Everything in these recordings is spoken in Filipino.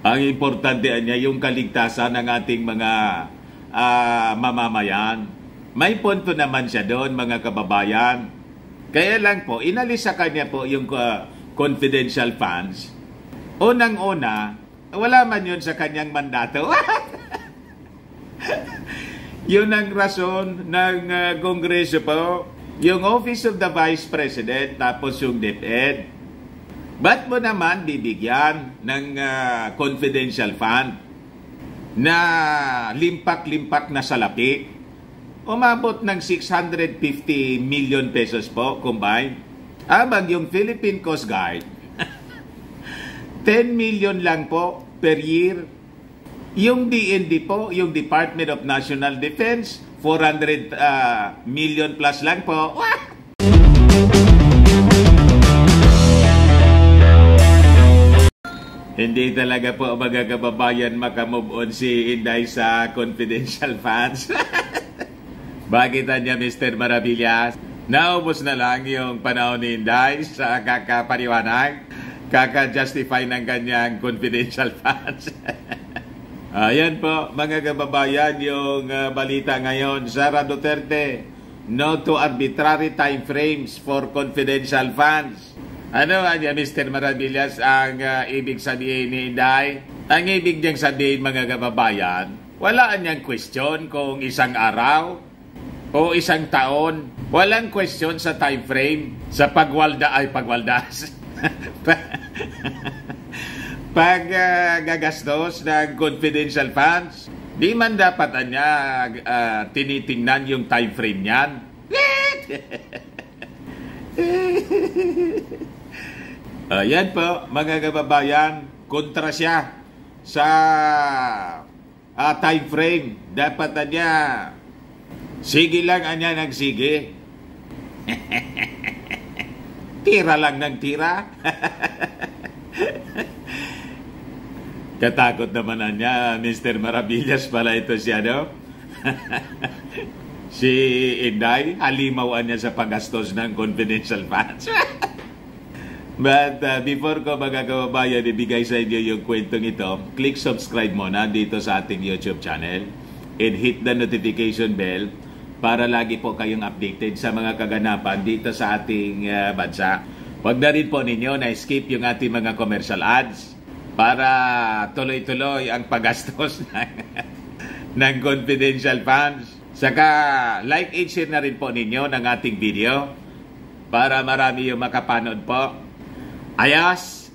Ang importante niya yung kaligtasan ng ating mga mamamayan. May punto naman siya doon, mga kababayan. Kaya lang po, inalis sa kanya po yung confidential funds. Unang-una, wala man yun sa kanyang mandato. Yun ang rason ng Kongreso po. Yung Office of the Vice President, tapos yung DepEd. Ba't mo naman bibigyan ng confidential fund na limpak-limpak na salapi? Umabot ng 650 million pesos po combined. Habang yung Philippine Coast Guard, 10 million lang po per year. Yung DND po, yung Department of National Defense, 400 million plus lang po. Hindi talaga po mga kababayan makamove on si Inday sa confidential funds. Bakit niya, Mr. Maravillas? Naubos na lang yung panahon ni Inday sa kakapaniwanag, kaka-justify ng kanyang confidential funds. Ayan po, mga kababayan, yung balita ngayon. Sara Duterte, no to arbitrary time frames for confidential funds. Ano niya, Mr. Maravillas, ang ibig sabihin ni Inday? Ang ibig niyang sabihin, mga kababayan, wala niyang question kung isang araw o isang taon. Walang question sa time frame, sa pagwaldas. Pag gagastos ng confidential funds, di man dapat niya tinitingnan yung time frame niyan. Yan po, mga kababayan, kontra siya sa time frame. Dapat niya, sige lang niya nagsige. Tira lang ng tira. Katakot naman niya, Mr. Maravillas pala ito siya, no? Si Inday, halimawan niya sa paggastos ng confidential funds. But before ko mga kababayan ibigay sa inyo yung kwentong ito, click subscribe muna dito sa ating YouTube channel and hit the notification bell para lagi po kayong updated sa mga kaganapan dito sa ating bansa. Huwag na rin po ninyo na skip yung ating mga commercial ads para tuloy-tuloy ang paggastos ng confidential funds. Saka like and share na rin po ninyo ng ating video para marami yung makapanood po. Ayos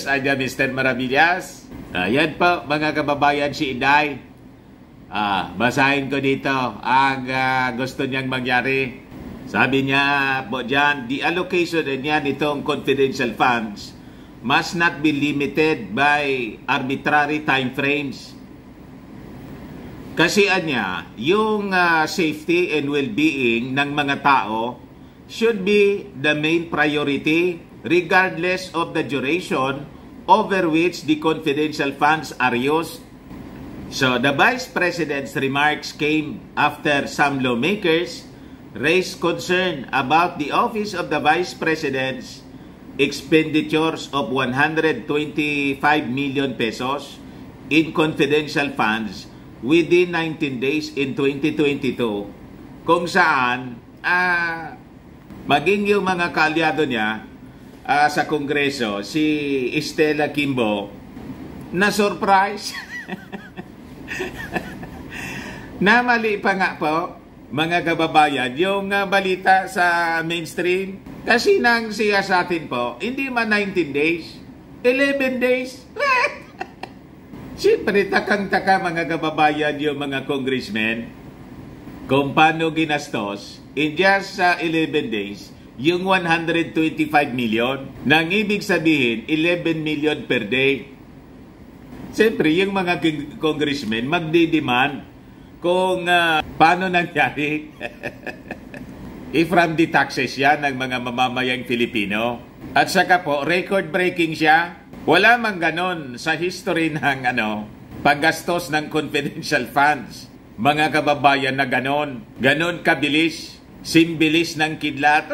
aja Mr. Maravillas. Yan po mga kababayan, si Inday. Basahin ko dito ang gusto niyang mangyari. Sabi niya po dyan, the allocation niya nitong confidential funds must not be limited by arbitrary time frames. Kasi niya, yung safety and well-being ng mga tao should be the main priority regardless of the duration over which the confidential funds are used. So the Vice President's remarks came after some lawmakers raised concern about the Office of the Vice President's expenditures of 125 million pesos in confidential funds within 19 days in 2022, kung saan maging yung mga kaalyado niya sa Kongreso, si Estela Kimbo, na surprise. Na mali pa nga po, mga kababayan, yung balita sa mainstream. Kasi nang siya sa atin po, hindi man 19 days, 11 days. Siyempre, takang-taka mga kababayan yung mga congressmen kung paano ginastos in just 11 days yung 125 million. Nang ibig sabihin, 11 million per day. Siyempre, yung mga congressmen magdidemand kung paano nangyari. From the taxes yan ng mga mamamayang Filipino. At saka po, record-breaking siya. Wala mang ganon sa history ng paggastos ng confidential funds. Mga kababayan na ganon. Ganon kabilis. Simbilis ng kidlat.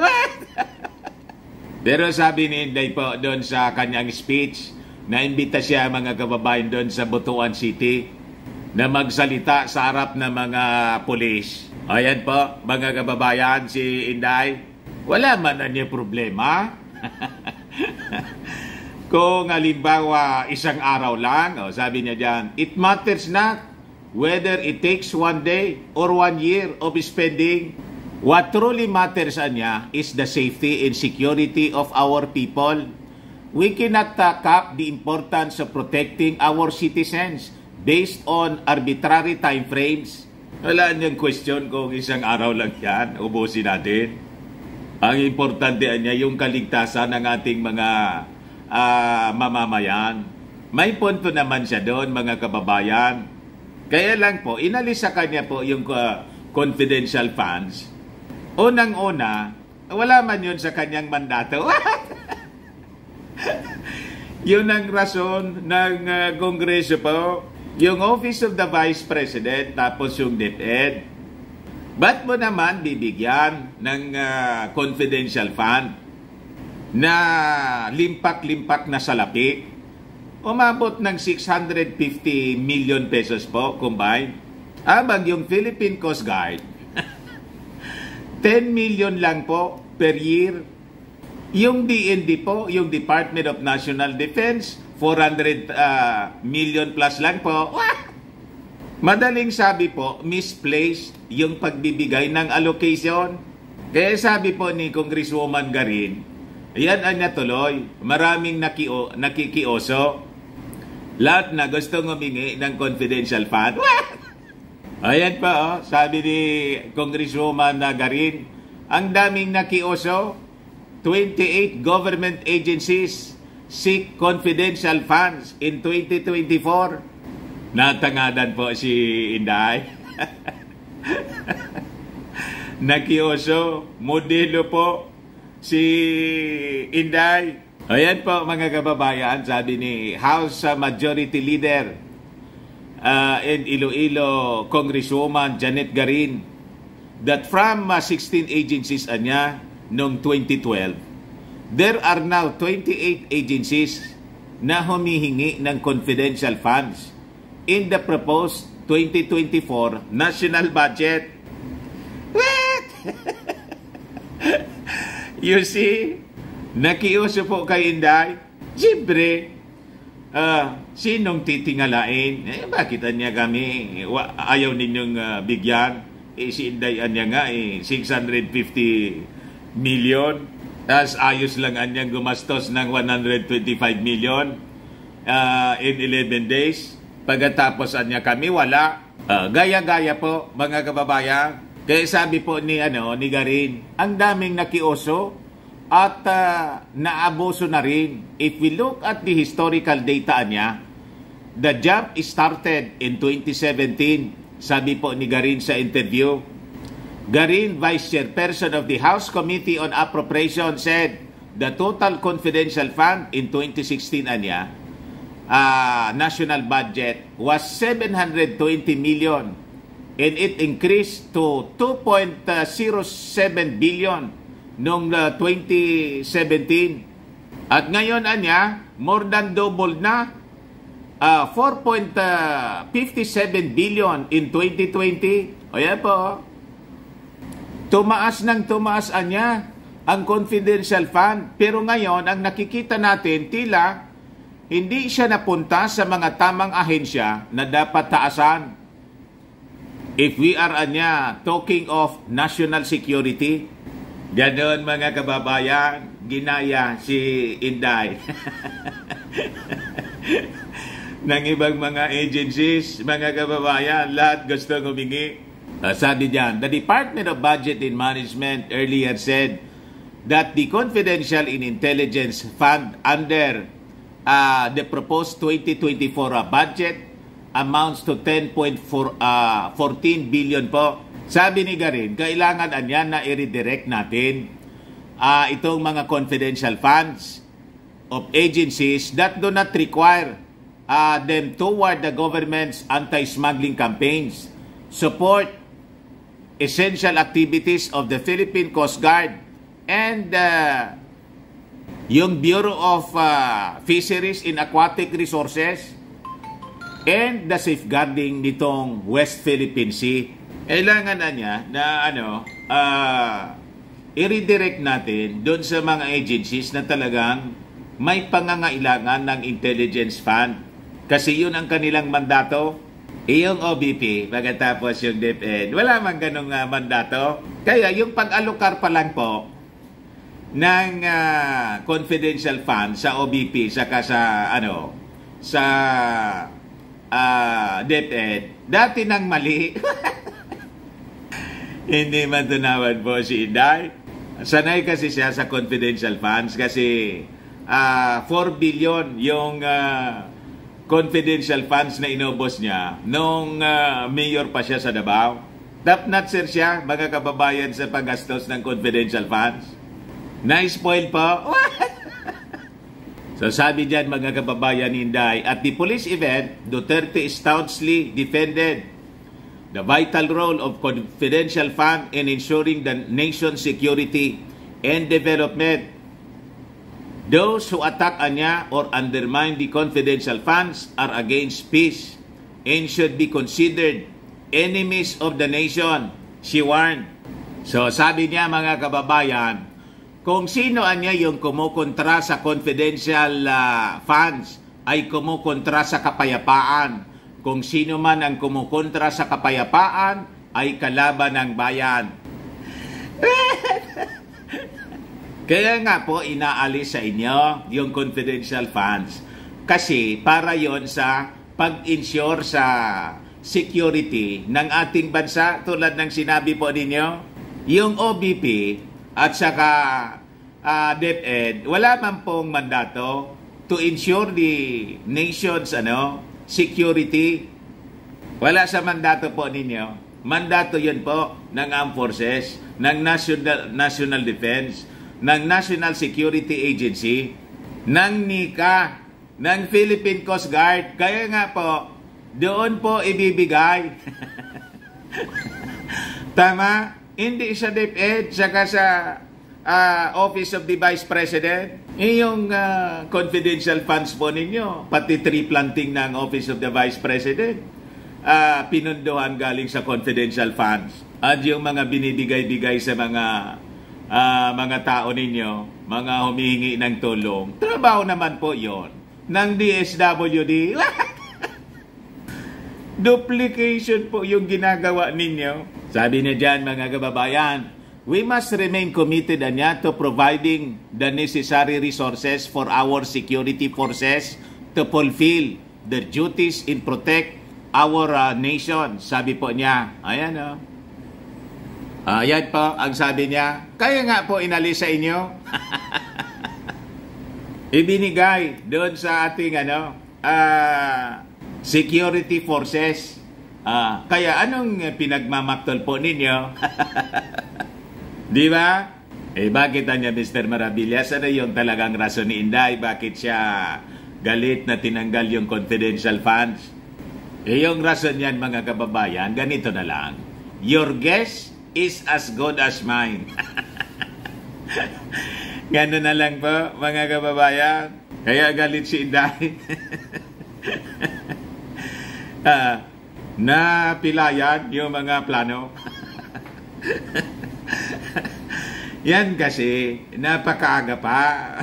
Pero sabi ni Inday po doon sa kanyang speech, naimbita siya mga kababayan doon sa Butuan City na magsalita sa harap ng mga pulis. Ayan po, mga kababayan, si Inday, wala man na niya problema. Kung halimbawa isang araw lang, sabi niya dyan, it matters not whether it takes 1 day or 1 year of spending. What truly matters niya is the safety and security of our people. We cannot cap the importance of protecting our citizens based on arbitrary time frames. Wala niyang question kung isang araw lang yan, ubusin natin. Ang importante niya yung kaligtasan ng ating mga mamamayan. May punto naman siya doon, mga kababayan. Kaya lang po, inalis sa kanya po yung confidential funds. Unang-una, wala man yun sa kanyang mandato. Yun ang rason ng Kongreso po. Yung Office of the Vice President, tapos yung DepEd. Ba't mo naman bibigyan ng confidential fund na limpak-limpak na salapi? Umabot ng 650 million pesos po combined. Abang yung Philippine Coast Guard, 10 million lang po per year. Yung DND po, yung Department of National Defense, 400 million plus lang po. Madaling sabi po, misplaced yung pagbibigay ng allocation. Kaya sabi po ni Congresswoman Garin, yan anya tuloy, maraming nakikioso. Lahat na gusto ngumingi ng confidential fund. Ayan pa, sabi ni Congresswoman Garin, ang daming nakioso, 28 government agencies seek confidential funds in 2024. Natangadan po si Inday. Nakioso, modelo po si Inday. Ayan po mga kababayan, sabi ni House Majority Leader and Iloilo Congresswoman Janet Garin that from 16 agencies niya noong 2012, there are now 28 agencies na humihingi ng confidential funds in the proposed 2024 national budget. What? You see? Nakiuso po kay Inday. Siyempre, sinong titingalain? Bakit niya kami? Ayaw ninyong bigyan? Si Inday niya nga, 650 million. Tapos ayos lang anyang gumastos ng 125 million in 11 days. Pagkatapos niya kami, wala. Gaya-gaya po, mga kababayan. Kaya sabi po ni Garin, ang daming nakioso at naabuso na rin. If we look at the historical data niya, the jump started in 2017. Sabi po ni Garin sa interview. Garin, Vice Chairperson of the House Committee on Appropriation, said the total confidential fund in 2016 niya, national budget was 720 million and it increased to 2.07 billion noong 2017. At ngayon more than double na, 4.57 billion in 2020. O yan po, tumaas ang confidential fund. Pero ngayon, ang nakikita natin, tila hindi siya napunta sa mga tamang ahensya na dapat taasan. If we are talking of national security, ganoon mga kababayan, ginaya si Inday ng ibang mga agencies, mga kababayan, lahat gusto humingi. Sabi diyan, the Department of Budget and Management earlier said that the Confidential and Intelligence Fund under the proposed 2024 budget amounts to 10.14 billion po. Sabi ni Garin, kailangan na i-redirect natin itong mga confidential funds of agencies that do not require them toward the government's anti-smuggling campaigns, support essential activities of the Philippine Coast Guard, and yung Bureau of Fisheries and Aquatic Resources, and the safeguarding nitong West Philippine Sea. Kailangan na niya na i-redirect natin doon sa mga agencies na talagang may pangangailangan ng intelligence fund. Kasi yun ang kanilang mandato. Yung OBP, pagkatapos yung DepEd, wala man ganong mandato. Kaya yung pag-alokar pa lang po ng confidential fund sa OBP saka sa DepEd, dati nang mali. Hindi man tunawan po si Inday. Sanay kasi siya sa confidential funds kasi 4 billion yung confidential funds na inubos niya nung mayor pa siya sa Davao. Top-notcher siya, mga kababayan, sa paggastos ng confidential funds. Na-spoil po. So sabi dyan, mga kababayan, Inday, at the police event, Duterte staunchly defended the vital role of confidential fund in ensuring the nation's security and development. Those who attack anya or undermine the confidential funds are against peace and should be considered enemies of the nation, she warned. So sabi niya, mga kababayan, kung sino anya yung kumukontra sa confidential funds ay kumukontra sa kapayapaan. Kung sino man ang kumukontra sa kapayapaan ay kalaban ng bayan. Kaya nga po inaalis sa inyo yung confidential funds. Kasi para yon sa pag-insure sa security ng ating bansa, tulad ng sinabi po ninyo, yung OBP at saka DepEd, wala man pong mandato to ensure the nation's security. Wala sa mandato po ninyo. Mandato yun po ng Armed Forces, ng National Defense, ng National Security Agency, ng NICA, ng Philippine Coast Guard. Kaya nga po, doon po ibibigay. Tama? Hindi sa DepEd, saka sa Office of the Vice President. Yung confidential funds po ninyo, pati tree planting ng Office of the Vice President, pinunduhan galing sa confidential funds. At yung mga binibigay-bigay sa mga tao ninyo, mga humihingi ng tulong, trabaho naman po yon ng DSWD. Duplication po yung ginagawa ninyo. Sabi niya dyan, mga kababayan, we must remain committed to providing the necessary resources for our security forces to fulfill their duties in protect our nation. Sabi po niya, ayan ayan po ang sabi niya. Kaya nga po inalis sa inyo. Ibinigay doon sa ating security forces. Kaya anong pinagmamaktol po ninyo? Di ba? Bakit niya, Mr. Maravillas? Ano yung talagang rason ni Inday? Bakit siya galit na tinanggal yung confidential funds? Yung rason niyan, mga kababayan, ganito na lang. Your guess is as good as mine. Gano'n na lang po, mga kababayan. Kaya galit si Inday. Napilayan yung mga plano. Yan kasi, napakaaga pa.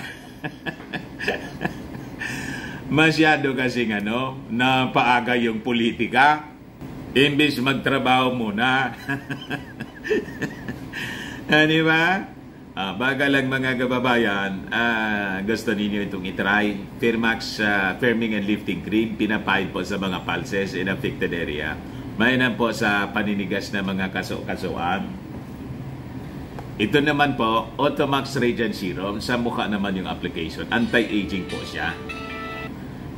Masyado kasi napaaga yung politika. Imbis magtrabaho muna. Di ba? Baga lang, mga kababayan, gusto ninyo itong itry. Firmax Firming and Lifting Cream, pinapahid po sa mga pulses in affected area. Mainam po sa paninigas na mga kaso-kasuan. Ito naman po, Automax Radiant Serum. Sa mukha naman yung application. Anti-aging po siya.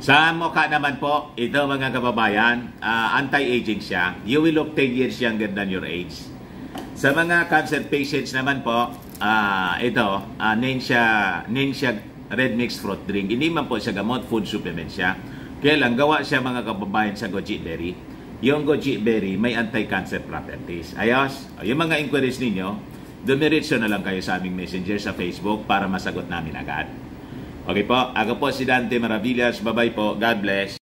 Sa mukha naman po, ito, mga kababayan, anti-aging siya. You will look 10 years younger than your age. Sa mga cancer patients naman po, ito, Nensha Red Mixed Fruit Drink. Hindi man po siya gamot, food supplement siya. Kaya lang, gawa siya, mga kababayan, sa goji berry. Yung goji berry may anti-cancer properties. Ayos, yung mga inquiries ninyo, dumiretso na lang kayo sa aming messenger sa Facebook para masagot namin agad. Okay po, ako po si Dante Maravillas. Bye-bye po. God bless.